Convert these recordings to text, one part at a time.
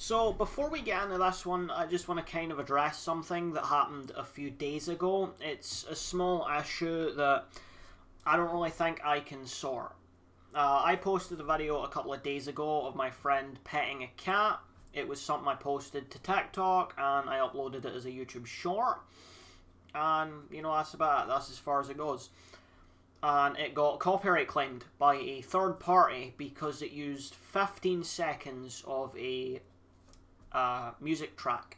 So before we get into this one, I just want to kind of address something that happened a few days ago. It's a small issue that I don't really think I can sort. I posted a video a couple of days ago of my friend petting a cat. It was something I posted to TikTok and I uploaded it as a YouTube short. And, you know, that's about it. That's as far as it goes. And it got copyright claimed by a third party because it used 15 seconds of a music track.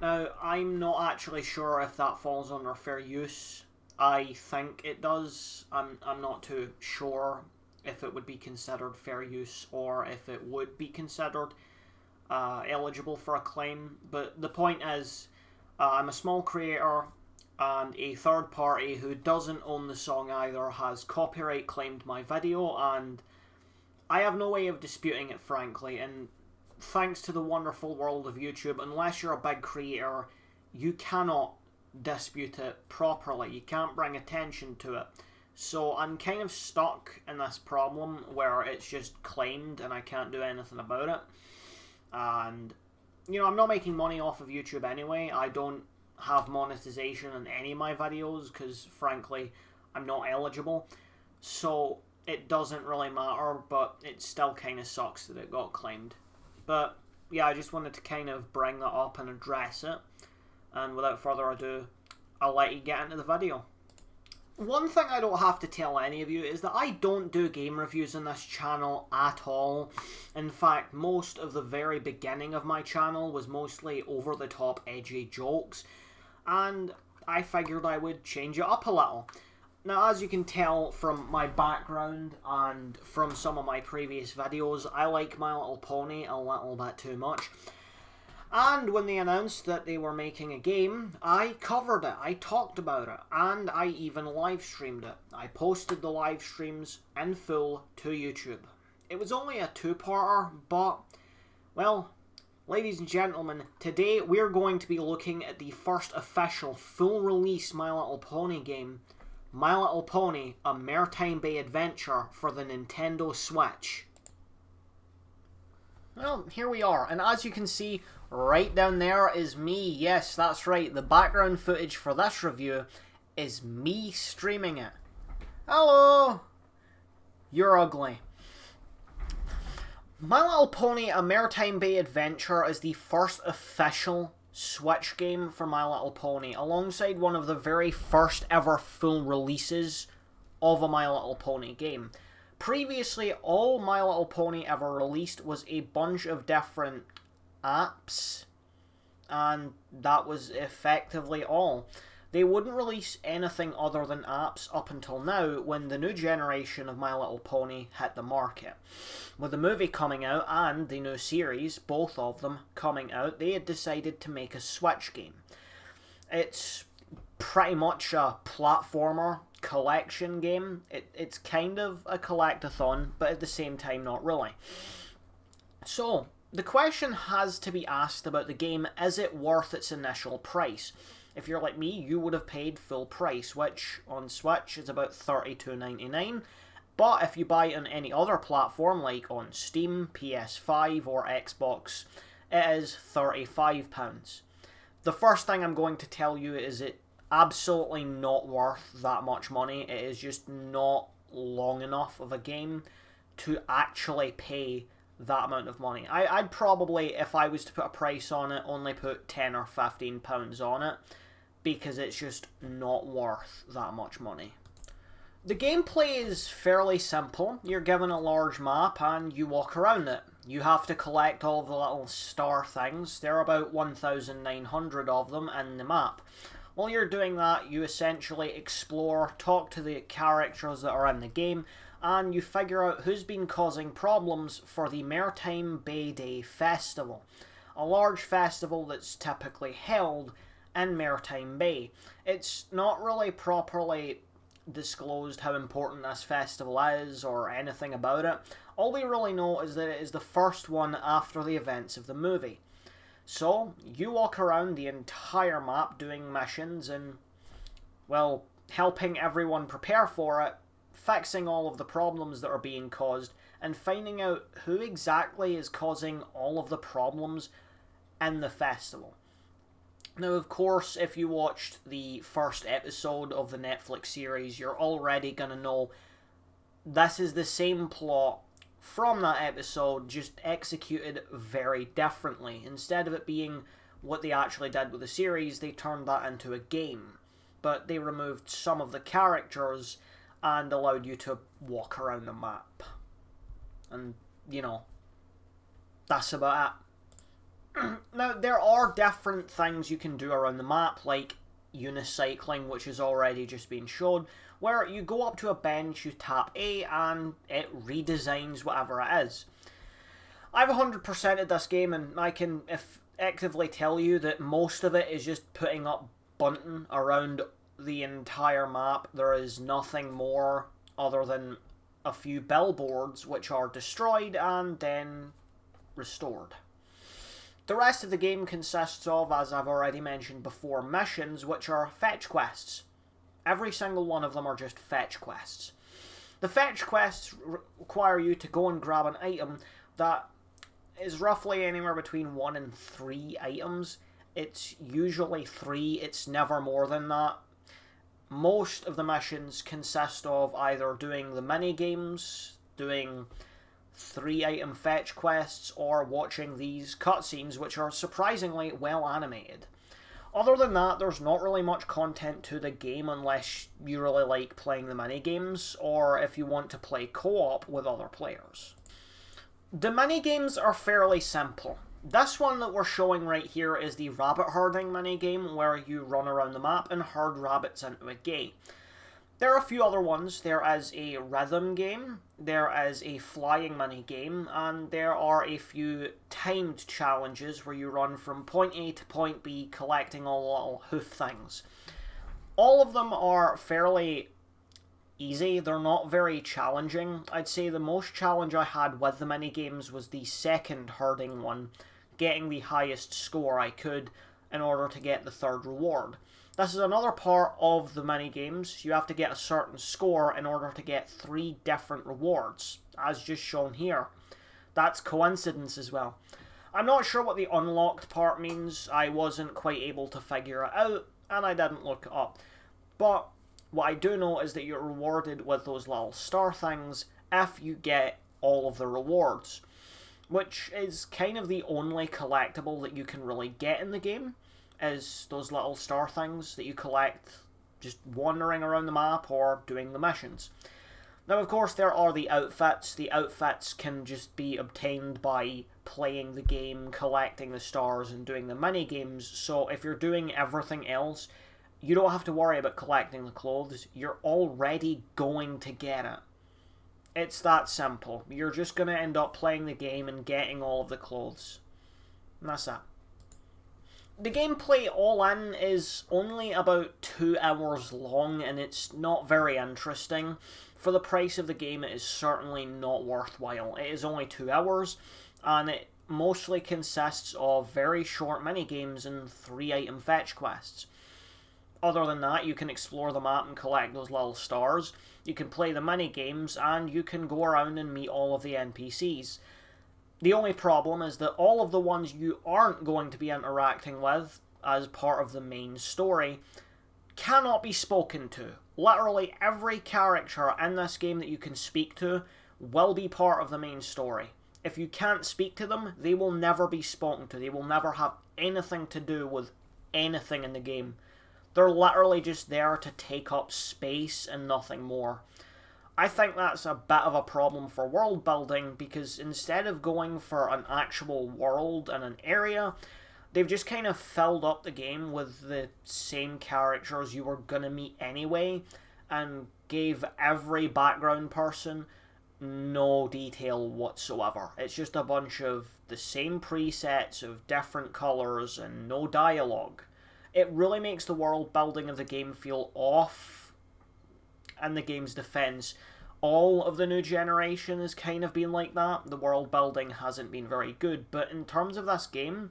Now, I'm not actually sure if that falls under fair use. I think it does. I'm not too sure if it would be considered fair use or if it would be considered eligible for a claim. But the point is, I'm a small creator and a third party who doesn't own the song either has copyright claimed my video, and I have no way of disputing it, frankly. And thanks to the wonderful world of YouTube, unless you're a big creator, you cannot dispute it properly. You can't bring attention to it. So I'm kind of stuck in this problem where it's just claimed and I can't do anything about it. And, you know, I'm not making money off of YouTube anyway. I don't have monetization in any of my videos because, frankly, I'm not eligible. So it doesn't really matter, but it still kind of sucks that it got claimed. But, yeah, I just wanted to kind of bring that up and address it. And without further ado, I'll let you get into the video. One thing I don't have to tell any of you is that I don't do game reviews on this channel at all. In fact, most of the very beginning of my channel was mostly over-the-top edgy jokes, and I figured I would change it up a little. Now, as you can tell from my background and from some of my previous videos, I like My Little Pony a little bit too much. And when they announced that they were making a game, I covered it, I talked about it, and I even live streamed it. I posted the live streams in full to YouTube. It was only a two-parter, but, well, ladies and gentlemen, today we're going to be looking at the first official full-release My Little Pony game, My Little Pony, a Maretime Bay adventure for the Nintendo Switch. Well, here we are, and as you can see, right down there is me. Yes, that's right, the background footage for this review is me streaming it. Hello! You're ugly. My Little Pony, a Maretime Bay adventure is the first official Switch game for My Little Pony, alongside one of the very first ever full releases of a My Little Pony game. Previously, all My Little Pony ever released was a bunch of different apps, and that was effectively all. They wouldn't release anything other than apps up until now, when the new generation of My Little Pony hit the market. With the movie coming out and the new series, both of them coming out, they had decided to make a Switch game. It's pretty much a platformer collection game. It's kind of a collectathon, but at the same time not really. So, the question has to be asked about the game: is it worth its initial price? If you're like me, you would have paid full price, which on Switch is about $32.99, but if you buy it on any other platform, like on Steam, PS5 or Xbox, it is £35. The first thing I'm going to tell you is it absolutely not worth that much money. It is just not long enough of a game to actually pay that amount of money. I'd probably, if I was to put a price on it, only put £10 or £15 on it, because it's just not worth that much money. The gameplay is fairly simple. You're given a large map and you walk around it. You have to collect all the little star things. There are about 1,900 of them in the map. While you're doing that, you essentially explore, talk to the characters that are in the game, and you figure out who's been causing problems for the Maretime Bay Day Festival, a large festival that's typically held in Maretime Bay. It's not really properly disclosed how important this festival is or anything about it. All we really know is that it is the first one after the events of the movie. So, you walk around the entire map doing missions and, well, helping everyone prepare for it, fixing all of the problems that are being caused, and finding out who exactly is causing all of the problems in the festival. Now, of course, if you watched the first episode of the Netflix series, you're already going to know this is the same plot from that episode, just executed very differently. Instead of it being what they actually did with the series, they turned that into a game. But they removed some of the characters and allowed you to walk around the map. And, you know, that's about it. Now, there are different things you can do around the map, like unicycling, which has already just been shown, where you go up to a bench, you tap A, and it redesigns whatever it is. I've 100%ed this game, and I can effectively tell you that most of it is just putting up bunting around the entire map. There is nothing more other than a few billboards which are destroyed and then restored. The rest of the game consists of, as I've already mentioned before, missions which are fetch quests. Every single one of them are just fetch quests. The fetch quests require you to go and grab an item that is roughly anywhere between 1 and 3 items. It's usually 3, it's never more than that. Most of the missions consist of either doing the mini-games, doing 3-item fetch quests, or watching these cutscenes, which are surprisingly well animated. Other than that, there's not really much content to the game unless you really like playing the mini-games, or if you want to play co-op with other players. The mini-games are fairly simple. This one that we're showing right here is the rabbit herding minigame, where you run around the map and herd rabbits into a gate. There are a few other ones. There is a rhythm game, there is a flying minigame, and there are a few timed challenges where you run from point A to point B collecting all the little hoof things. All of them are fairly easy, they're not very challenging. I'd say the most challenge I had with the minigames was the second herding one, getting the highest score I could in order to get the third reward. This is another part of the minigames. You have to get a certain score in order to get 3 different rewards, as just shown here. That's coincidence as well. I'm not sure what the unlocked part means. I wasn't quite able to figure it out, and I didn't look it up. But what I do know is that you're rewarded with those little star things if you get all of the rewards, which is kind of the only collectible that you can really get in the game, is those little star things that you collect just wandering around the map or doing the missions. Now, of course, there are the outfits. The outfits can just be obtained by playing the game, collecting the stars, and doing the mini-games, so if you're doing everything else, you don't have to worry about collecting the clothes. You're already going to get it. It's that simple. You're just going to end up playing the game and getting all of the clothes. And that's it. The gameplay all in is only about 2 hours long, and it's not very interesting. For the price of the game, it is certainly not worthwhile. It is only 2 hours, and it mostly consists of very short mini-games and 3-item fetch quests. Other than that, you can explore the map and collect those little stars, you can play the mini-games, and you can go around and meet all of the NPCs. The only problem is that all of the ones you aren't going to be interacting with as part of the main story cannot be spoken to. Literally every character in this game that you can speak to will be part of the main story. If you can't speak to them, they will never be spoken to. They will never have anything to do with anything in the game. They're literally just there to take up space and nothing more. I think that's a bit of a problem for world building, because instead of going for an actual world and an area, they've just kind of filled up the game with the same characters you were going to meet anyway, and gave every background person no detail whatsoever. It's just a bunch of the same presets of different colours and no dialogue. It really makes the world building of the game feel off. In the game's defense, all of the new generation has kind of been like that. The world building hasn't been very good, but in terms of this game,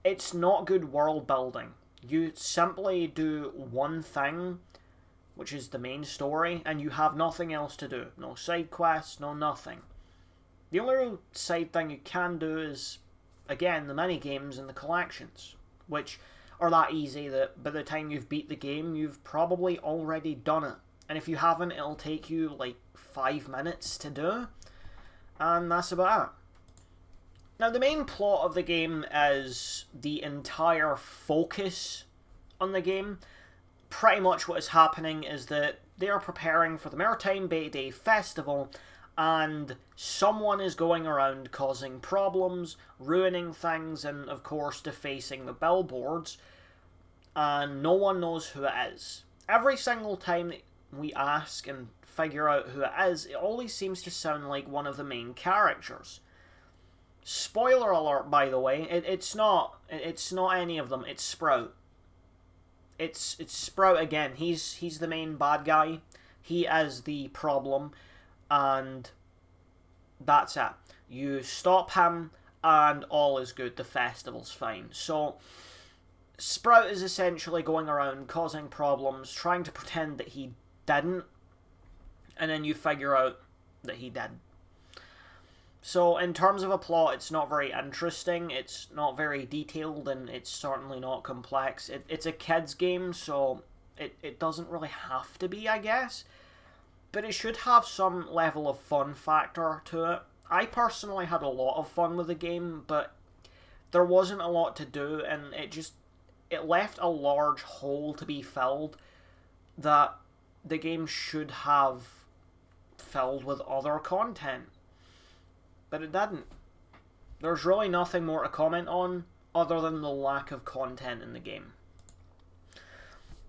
it's not good world building. You simply do one thing, which is the main story, and you have nothing else to do. No side quests, no nothing. The only real side thing you can do is, again, the mini games and the collections, which are that easy that by the time you've beat the game, you've probably already done it. And if you haven't, it'll take you like 5 minutes to do. And that's about it. Now, the main plot of the game is the entire focus on the game. Pretty much what is happening is that they are preparing for the Maritime Bay Day Festival, and someone is going around causing problems, ruining things, and of course defacing the billboards, and no one knows who it is. Every single time we ask and figure out who it is, it always seems to sound like one of the main characters. Spoiler alert, by the way, it's not any of them, it's Sprout. It's Sprout again. He's the main bad guy. He is the problem, and that's it. You stop him, and all is good. The festival's fine. So, Sprout is essentially going around causing problems, trying to pretend that he didn't, and then you figure out that he did. So, in terms of a plot, it's not very interesting, it's not very detailed, and it's certainly not complex. It's a kid's game, so it doesn't really have to be, I guess. But it should have some level of fun factor to it. I personally had a lot of fun with the game, but there wasn't a lot to do, and it left a large hole to be filled that the game should have filled with other content. But it didn't. There's really nothing more to comment on other than the lack of content in the game.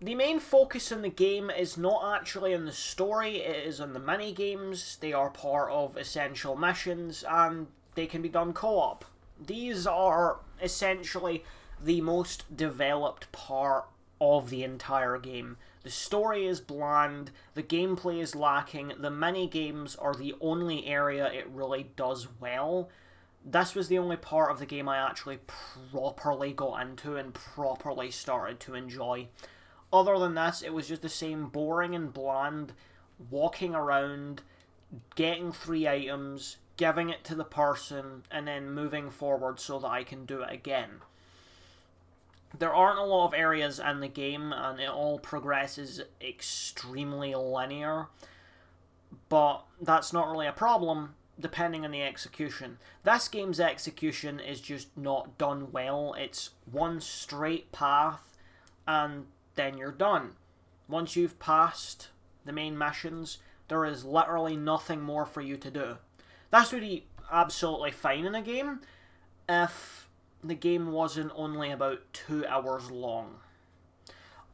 The main focus in the game is not actually in the story, it is on the mini-games. They are part of essential missions, and they can be done co-op. These are essentially the most developed part of the entire game. The story is bland, the gameplay is lacking, the mini-games are the only area it really does well. This was the only part of the game I actually properly got into and properly started to enjoy. Other than this, it was just the same boring and bland, walking around, getting 3 items, giving it to the person, and then moving forward so that I can do it again. There aren't a lot of areas in the game, and it all progresses extremely linear, but that's not really a problem, depending on the execution. This game's execution is just not done well. It's one straight path, and then you're done. Once you've passed the main missions, there is literally nothing more for you to do. This would be absolutely fine in a game if the game wasn't only about 2 hours long.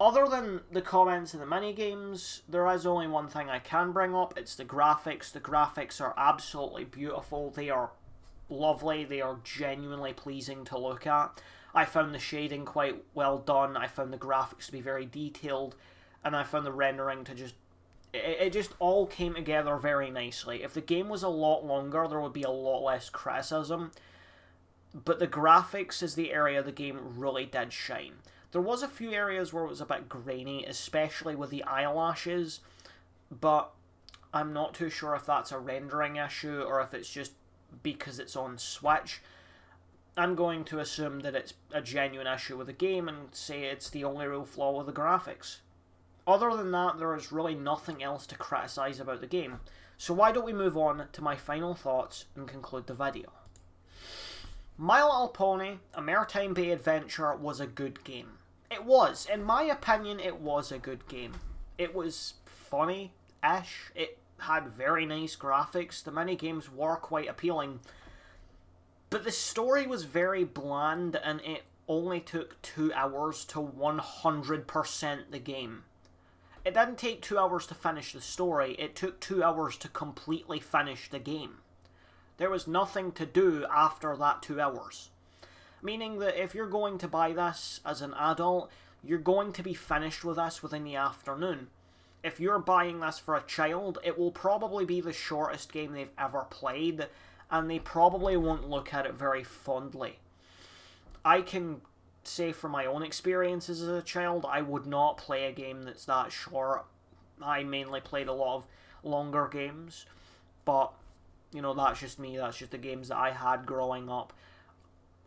Other than the comments in the mini-games, there is only one thing I can bring up. It's the graphics. The graphics are absolutely beautiful. They are lovely. They are genuinely pleasing to look at. I found the shading quite well done. I found the graphics to be very detailed. And I found the rendering to just... It just all came together very nicely. If the game was a lot longer, there would be a lot less criticism. But the graphics is the area the game really did shine. There was a few areas where it was a bit grainy, especially with the eyelashes, but I'm not too sure if that's a rendering issue or if it's just because it's on Switch. I'm going to assume that it's a genuine issue with the game and say it's the only real flaw with the graphics. Other than that, there is really nothing else to criticise about the game. So why don't we move on to my final thoughts and conclude the video. My Little Pony, A Maretime Bay Adventure was a good game. It was. In my opinion, it was a good game. It was funny-ish. It had very nice graphics. The mini-games were quite appealing. But the story was very bland, and it only took 2 hours to 100% the game. It didn't take 2 hours to finish the story. It took 2 hours to completely finish the game. There was nothing to do after that 2 hours. Meaning that if you're going to buy this as an adult, you're going to be finished with this within the afternoon. If you're buying this for a child, it will probably be the shortest game they've ever played, and they probably won't look at it very fondly. I can say from my own experiences as a child, I would not play a game that's that short. I mainly played a lot of longer games, but that's just me. That's just the games that I had growing up.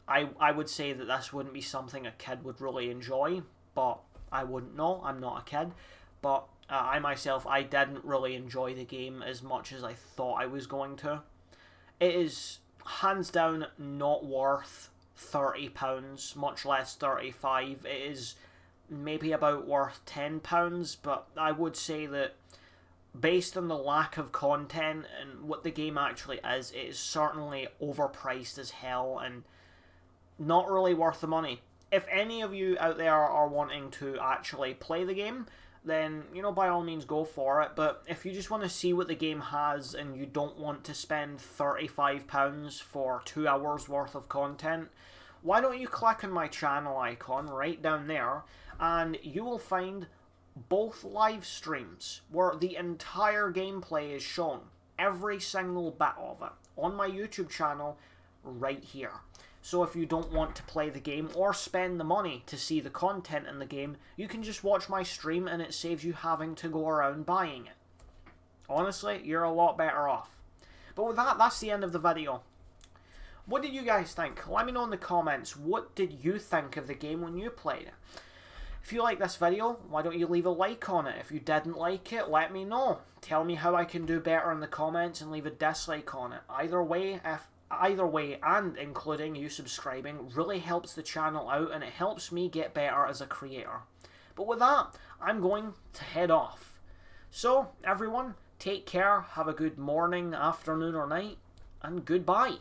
I would say that this wouldn't be something a kid would really enjoy, but I wouldn't know. I'm not a kid. But I myself, I didn't really enjoy the game as much as I thought I was going to. It is hands down not worth £30, much less 35. It is maybe about worth £10, but I would say that based on the lack of content and what the game actually is, it is certainly overpriced as hell and not really worth the money. If any of you out there are wanting to actually play the game, then, by all means go for it. But if you just want to see what the game has and you don't want to spend £35 for 2 hours worth of content, why don't you click on my channel icon right down there and you will find both live streams where the entire gameplay is shown, every single bit of it, on my YouTube channel right here. So if you don't want to play the game or spend the money to see the content in the game, you can just watch my stream and it saves you having to go around buying it. Honestly, you're a lot better off. But with that, that's the end of the video. What did you guys think? Let me know in the comments, what did you think of the game when you played it? If you like this video, why don't you leave a like on it? If you didn't like it, let me know. Tell me how I can do better in the comments and leave a dislike on it. Either way, and including you subscribing, really helps the channel out and it helps me get better as a creator. But with that, I'm going to head off. So, everyone, take care, have a good morning, afternoon or night, and goodbye.